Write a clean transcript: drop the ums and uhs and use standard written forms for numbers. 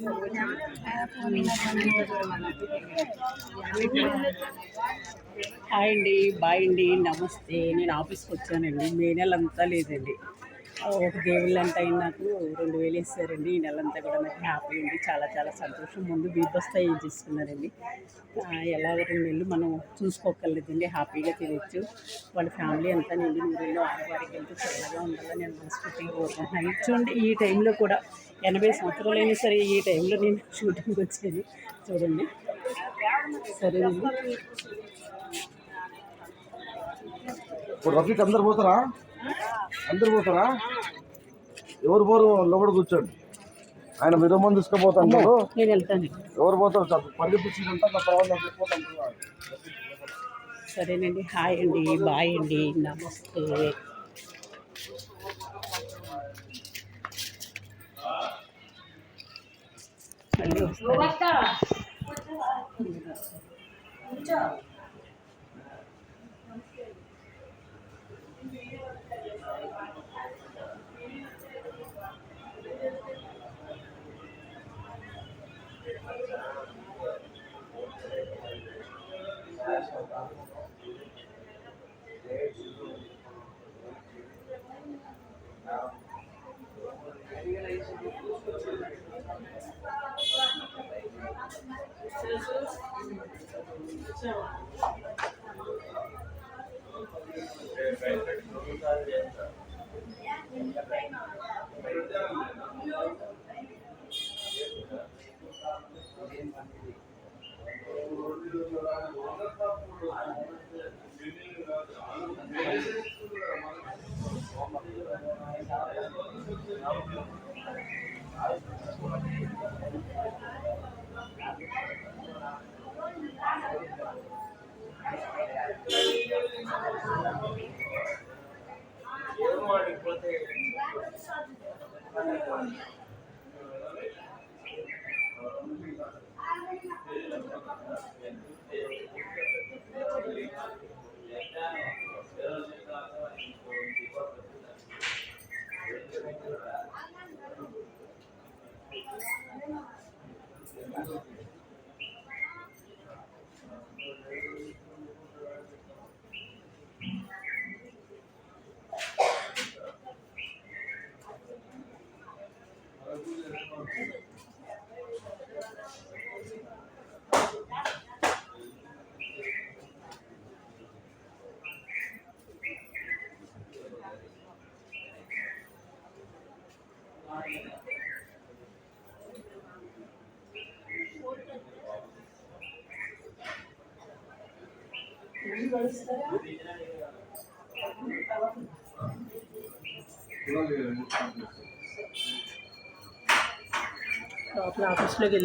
Hi అండి, bye అండి, నమస్తే. నేను ఆఫీస్కి వచ్చానండి. మే నెల అంతా లేదండి. ఒక దేవుళ్ళు అంటే అయిన నాకు 2000 ఇస్తారండి. ఈ నెలంతా కూడా నాకు హ్యాపీ అండి. చాలా చాలా సంతోషం. ముందు బీభత్స ఏం చేసుకున్నారండి. ఎలా 2 నెలలు మనం చూసుకోగలదండి. హ్యాపీగా తినచ్చు. వాళ్ళ ఫ్యామిలీ అంతా నిండి నూరేళ్ళు ఆడవారికి వెళ్తే చల్లగా ఉండాలని నేను మనస్ఫూర్తిగా కోరుకుంటున్నాను. చూడండి, ఈ టైంలో కూడా 80 సంవత్సరాలు అయినా సరే ఈ టైంలో నేను షూటింగ్కి వచ్చేది చూడండి. సరేనండి. ఇప్పుడు రఫీక్ అందరు పోతారా? ఎవరు పోరు? లోపల కూర్చోండి. ఆయన మీరు మంది తీసుకుపోతాను. నేను వెళ్తాను. ఎవరు పోతారు? పరిగెత్తిందంటే తర్వాత సరేనండి. హాయ్ అండి, బాయ్ అండి, నమస్తే. మళ్ళీ లోపల ఆఫీస్లోకి వెళ్ళాక